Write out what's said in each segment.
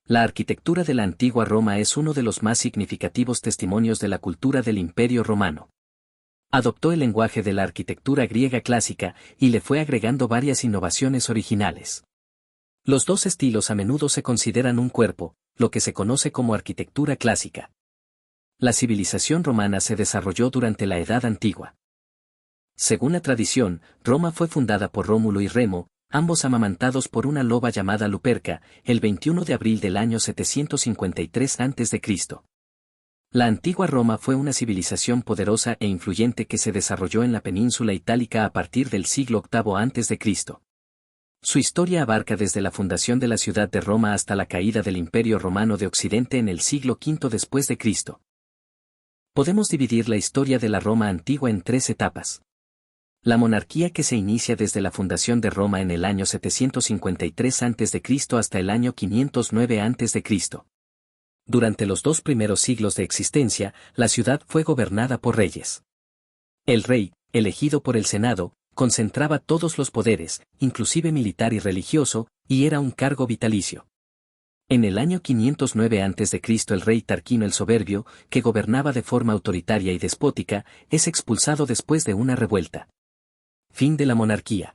La arquitectura de la antigua Roma es uno de los más significativos testimonios de la cultura del Imperio Romano. Adoptó el lenguaje de la arquitectura griega clásica y le fue agregando varias innovaciones originales. Los dos estilos a menudo se consideran un cuerpo, lo que se conoce como arquitectura clásica. La civilización romana se desarrolló durante la Edad Antigua. Según la tradición, Roma fue fundada por Rómulo y Remo, ambos amamantados por una loba llamada Luperca, el 21 de abril del año 753 a.C. La antigua Roma fue una civilización poderosa e influyente que se desarrolló en la península itálica a partir del siglo VIII a.C. Su historia abarca desde la fundación de la ciudad de Roma hasta la caída del Imperio Romano de Occidente en el siglo V después de Cristo. Podemos dividir la historia de la Roma antigua en tres etapas. La monarquía que se inicia desde la fundación de Roma en el año 753 a.C. hasta el año 509 a.C. Durante los dos primeros siglos de existencia, la ciudad fue gobernada por reyes. El rey, elegido por el Senado, concentraba todos los poderes, inclusive militar y religioso, y era un cargo vitalicio. En el año 509 a.C. el rey Tarquino el Soberbio, que gobernaba de forma autoritaria y despótica, es expulsado después de una revuelta. Fin de la monarquía.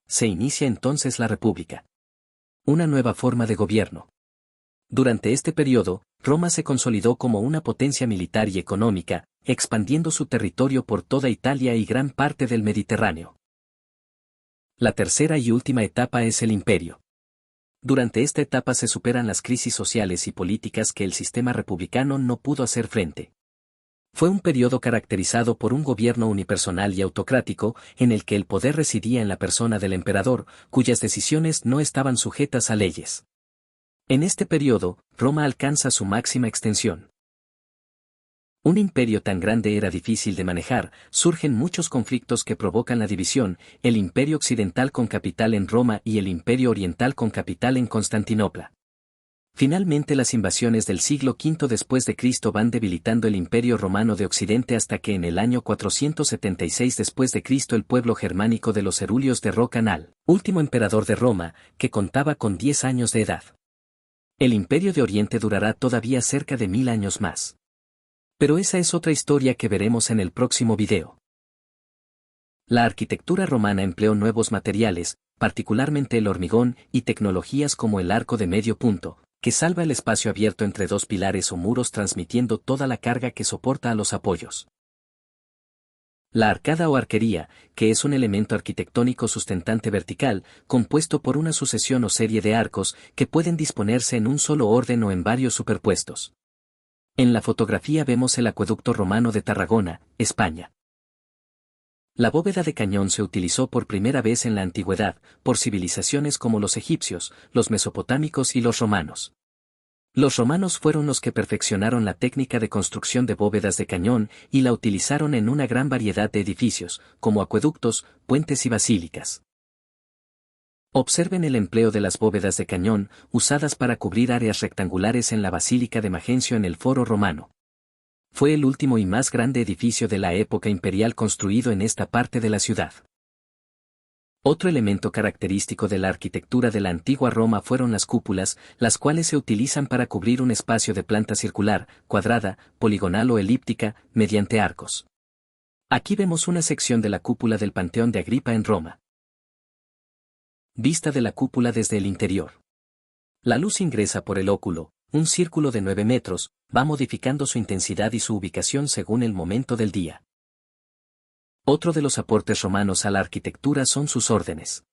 Se inicia entonces la república. Una nueva forma de gobierno. Durante este periodo, Roma se consolidó como una potencia militar y económica, expandiendo su territorio por toda Italia y gran parte del Mediterráneo. La tercera y última etapa es el imperio. Durante esta etapa se superan las crisis sociales y políticas que el sistema republicano no pudo hacer frente. Fue un periodo caracterizado por un gobierno unipersonal y autocrático, en el que el poder residía en la persona del emperador, cuyas decisiones no estaban sujetas a leyes. En este periodo, Roma alcanza su máxima extensión. Un imperio tan grande era difícil de manejar, surgen muchos conflictos que provocan la división, el imperio occidental con capital en Roma y el imperio oriental con capital en Constantinopla. Finalmente las invasiones del siglo V después de Cristo van debilitando el imperio romano de Occidente hasta que en el año 476 después de Cristo el pueblo germánico de los Herulios derrocan al último emperador de Roma, que contaba con 10 años de edad. El imperio de Oriente durará todavía cerca de 1000 años más. Pero esa es otra historia que veremos en el próximo video. La arquitectura romana empleó nuevos materiales, particularmente el hormigón, y tecnologías como el arco de medio punto, que salva el espacio abierto entre dos pilares o muros transmitiendo toda la carga que soporta a los apoyos. La arcada o arquería, que es un elemento arquitectónico sustentante vertical, compuesto por una sucesión o serie de arcos, que pueden disponerse en un solo orden o en varios superpuestos. En la fotografía vemos el acueducto romano de Tarragona, España. La bóveda de cañón se utilizó por primera vez en la antigüedad, por civilizaciones como los egipcios, los mesopotámicos y los romanos. Los romanos fueron los que perfeccionaron la técnica de construcción de bóvedas de cañón y la utilizaron en una gran variedad de edificios, como acueductos, puentes y basílicas. Observen el empleo de las bóvedas de cañón, usadas para cubrir áreas rectangulares en la Basílica de Magencio en el Foro Romano. Fue el último y más grande edificio de la época imperial construido en esta parte de la ciudad. Otro elemento característico de la arquitectura de la antigua Roma fueron las cúpulas, las cuales se utilizan para cubrir un espacio de planta circular, cuadrada, poligonal o elíptica, mediante arcos. Aquí vemos una sección de la cúpula del Panteón de Agripa en Roma. Vista de la cúpula desde el interior. La luz ingresa por el óculo, un círculo de 9 metros, va modificando su intensidad y su ubicación según el momento del día. Otro de los aportes romanos a la arquitectura son sus órdenes.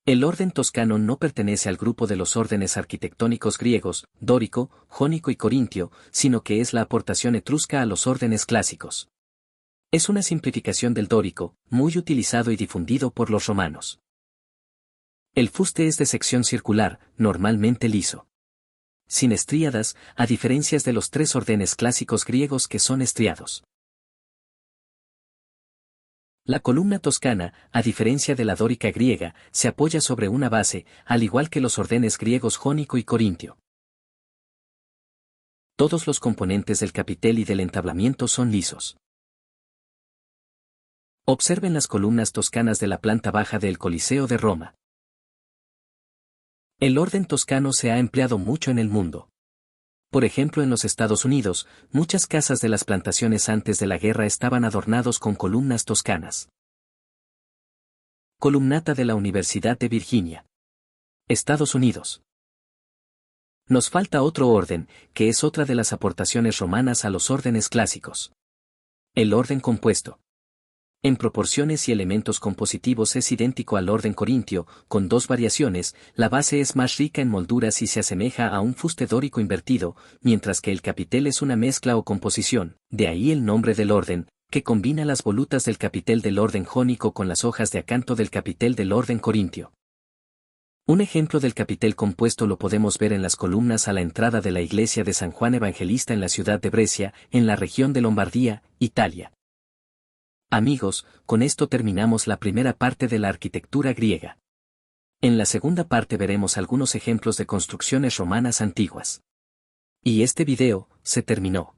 El orden toscano no pertenece al grupo de los órdenes arquitectónicos griegos, dórico, jónico y corintio, sino que es la aportación etrusca a los órdenes clásicos. Es una simplificación del dórico, muy utilizado y difundido por los romanos. El fuste es de sección circular, normalmente liso. Sin estríadas, a diferencia de los tres órdenes clásicos griegos que son estriados. La columna toscana, a diferencia de la dórica griega, se apoya sobre una base, al igual que los órdenes griegos jónico y corintio. Todos los componentes del capitel y del entablamiento son lisos. Observen las columnas toscanas de la planta baja del Coliseo de Roma. El orden toscano se ha empleado mucho en el mundo. Por ejemplo, en los Estados Unidos, muchas casas de las plantaciones antes de la guerra estaban adornados con columnas toscanas. Columnata de la Universidad de Virginia, Estados Unidos. Nos falta otro orden, que es otra de las aportaciones romanas a los órdenes clásicos. El orden compuesto. En proporciones y elementos compositivos es idéntico al orden corintio, con dos variaciones: la base es más rica en molduras y se asemeja a un fuste dórico invertido, mientras que el capitel es una mezcla o composición, de ahí el nombre del orden, que combina las volutas del capitel del orden jónico con las hojas de acanto del capitel del orden corintio. Un ejemplo del capitel compuesto lo podemos ver en las columnas a la entrada de la iglesia de San Juan Evangelista en la ciudad de Brescia, en la región de Lombardía, Italia. Amigos, con esto terminamos la primera parte de la arquitectura griega. En la segunda parte veremos algunos ejemplos de construcciones romanas antiguas. Y este video se terminó.